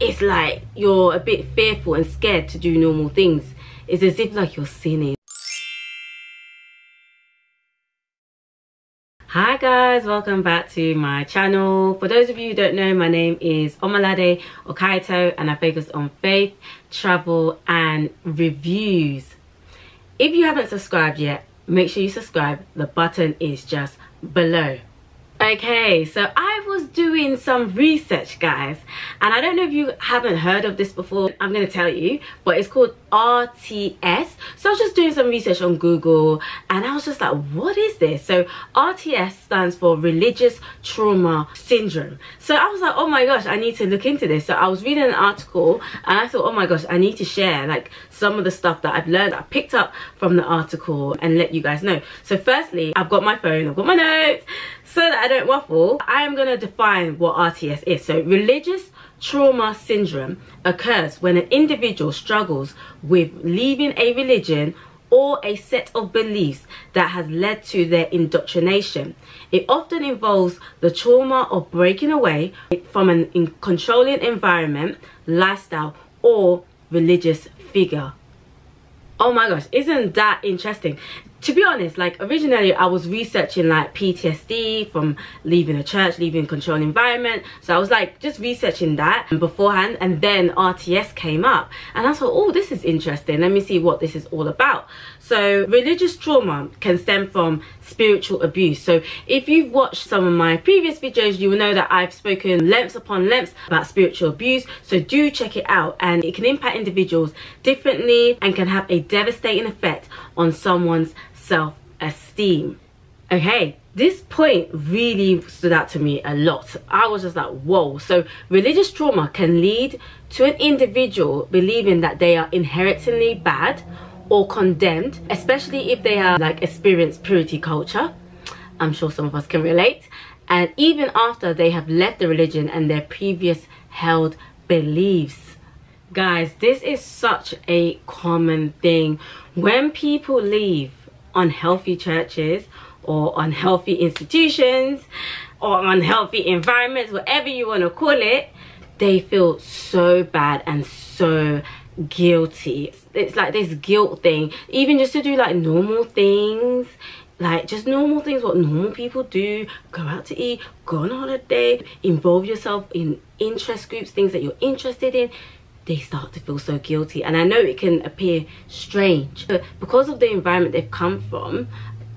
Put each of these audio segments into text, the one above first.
it's like you're a bit fearful and scared to do normal things. It's as if like you're sinning. Hi guys, welcome back to my channel. For those of you who don't know, my name is omoladeokaiyeto and I focus on faith, travel and reviews. If you haven't subscribed yet, make sure you subscribe. The button is just below. Okay, so I was doing some research, guys, and I don't know if you haven't heard of this before. I'm going to tell you, but it's called RTS. So I was just doing some research on Google and I was just like, what is this? So RTS stands for Religious Trauma Syndrome. So I was like, oh my gosh, I need to look into this. So I was reading an article and I thought, oh my gosh, I need to share like some of the stuff that I've learned, I picked up from the article, and let you guys know. So firstly, I've got my phone, I've got my notes, so that I don't waffle. I am going to define what RTS is. So religious trauma syndrome occurs when an individual struggles with leaving a religion or a set of beliefs that has led to their indoctrination. It often involves the trauma of breaking away from an controlling environment, lifestyle, or religious figure. Oh my gosh, isn't that interesting? To be honest, like originally I was researching like PTSD from leaving a church, leaving a controlled environment. So I was like just researching that beforehand, and then RTS came up and I thought, oh, this is interesting. Let me see what this is all about. So religious trauma can stem from spiritual abuse. So if you've watched some of my previous videos, you will know that I've spoken lengths upon lengths about spiritual abuse. So do check it out, and it can impact individuals differently and can have a devastating effect on someone's self-esteem. Okay, this point really stood out to me a lot. I was just like, whoa. So religious trauma can lead to an individual believing that they are inherently bad or condemned, especially if they have like experienced purity culture. I'm sure some of us can relate. And even after they have left the religion and their previous held beliefs. Guys, this is such a common thing. When people leave unhealthy churches or unhealthy institutions or unhealthy environments, whatever you want to call it, they feel so bad and so guilty. It's like this guilt thing, even just to do like normal things, like just normal things, what normal people do. Go out to eat, go on holiday, involve yourself in interest groups, things that you're interested in. They start to feel so guilty. And I know it can appear strange, but because of the environment they've come from,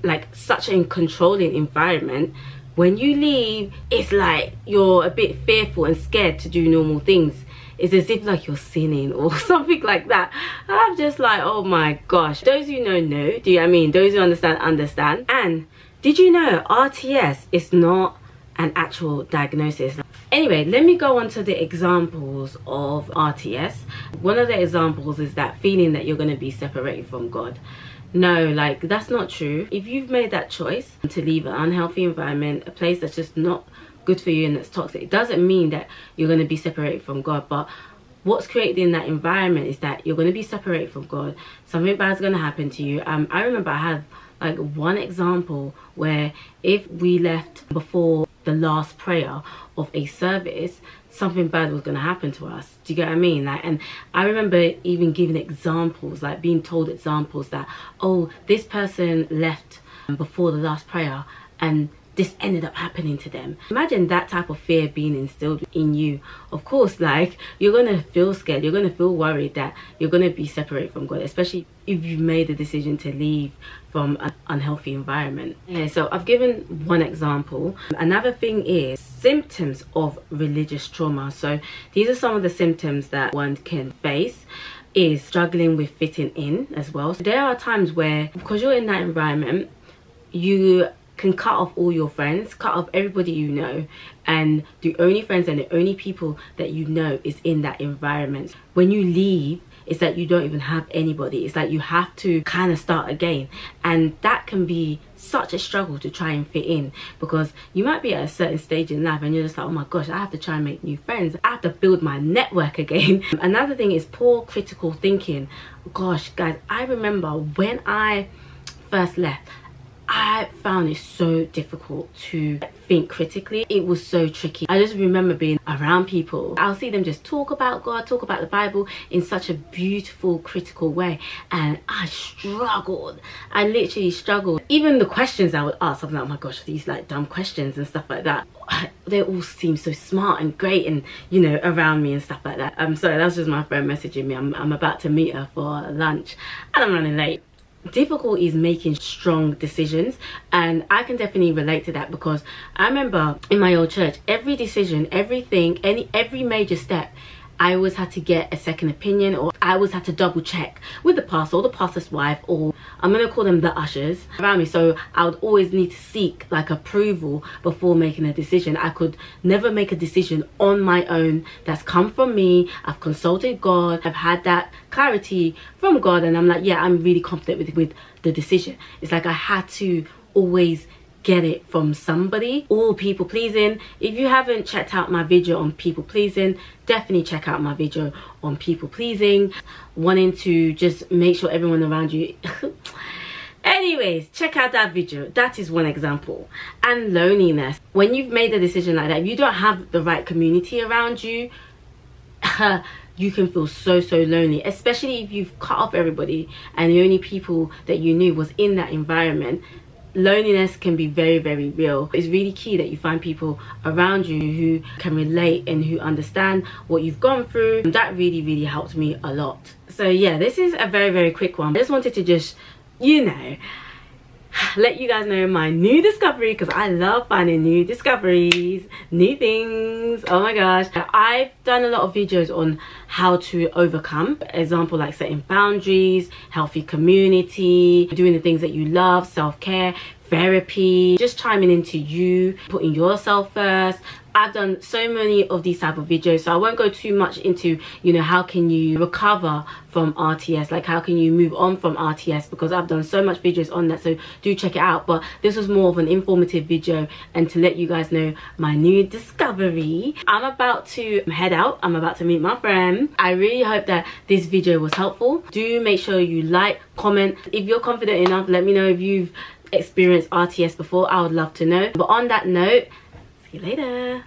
like such a controlling environment, when you leave, it's like you're a bit fearful and scared to do normal things. It's as if like you're sinning or something like that. And I'm just like, oh my gosh. Those who know, do you know what I mean? Those who understand. And did you know RTS is not an actual diagnosis? Anyway, let me go on to the examples of RTS. One of the examples is that feeling that you're going to be separated from God. No, like that's not true. If you've made that choice to leave an unhealthy environment, a place that's just not good for you and that's toxic, it doesn't mean that you're going to be separated from God. But what's created in that environment is that you're going to be separated from God. Something bad's going to happen to you. I remember I had like one example where if we left before the last prayer of a service, something bad was going to happen to us. Do you get what I mean? Like, and I remember even giving examples, like being told examples that, oh, this person left before the last prayer and this ended up happening to them. Imagine that type of fear being instilled in you. Of course, like you're gonna feel scared, you're gonna feel worried that you're gonna be separated from God, especially if you've made the decision to leave from an unhealthy environment. Yeah, so I've given one example. Another thing is symptoms of religious trauma. So these are some of the symptoms that one can face. Is struggling with fitting in as well. So there are times where, because you're in that environment, you can cut off all your friends, cut off everybody you know, and the only friends and the only people that you know is in that environment. When you leave, it's that you don't even have anybody. It's like you have to kind of start again, and that can be such a struggle to try and fit in, because you might be at a certain stage in life and you're just like, oh my gosh, I have to try and make new friends, I have to build my network again. Another thing is poor critical thinking. Gosh guys, I remember when I first left, I found it so difficult to think critically. It was so tricky. I just remember being around people. I'll see them just talk about God, talk about the Bible in such a beautiful, critical way, and I struggled. I literally struggled. Even the questions I would ask, I'm like, oh my gosh, these like dumb questions and stuff like that. They all seem so smart and great, and you know, around me and stuff like that. I'm sorry, that's just my friend messaging me. I'm about to meet her for lunch and I'm running late. Difficult is making strong decisions, and I can definitely relate to that, because I remember in my old church, every decision, everything, every major step, I always had to get a second opinion, or I always had to double check with the pastor or the pastor's wife, or I'm gonna call them the ushers around me. So I would always need to seek like approval before making a decision. I could never make a decision on my own that's come from me. I've consulted God, I've had that clarity from God, and I'm like, yeah, I'm really confident with the decision. It's like I had to always get it from somebody. All people pleasing. If you haven't checked out my video on people pleasing, definitely check out my video on people pleasing, wanting to just make sure everyone around you anyways, check out that video. That is one example. And loneliness. When you've made a decision like that, if you don't have the right community around you, you can feel so lonely, especially if you've cut off everybody and the only people that you knew was in that environment. Loneliness can be very real. It's really key that you find people around you who can relate and who understand what you've gone through. And that really helped me a lot. So yeah, this is a very quick one. I just wanted to just, you know, let you guys know my new discovery, because I love finding new discoveries, new things. Oh my gosh, I've done a lot of videos on how to overcome, example like setting boundaries, healthy community, doing the things that you love, self-care, therapy, just chiming into you, putting yourself first. I've done so many of these type of videos, so I won't go too much into, you know, how can you recover from RTS, like how can you move on from RTS, because I've done so much videos on that, so do check it out. But this was more of an informative video and to let you guys know my new discovery. I'm about to head out. I'm about to meet my friend. I really hope that this video was helpful. Do make sure you like, comment. If you're confident enough, let me know if you've experienced RTS before. I would love to know. But on that note, see you later.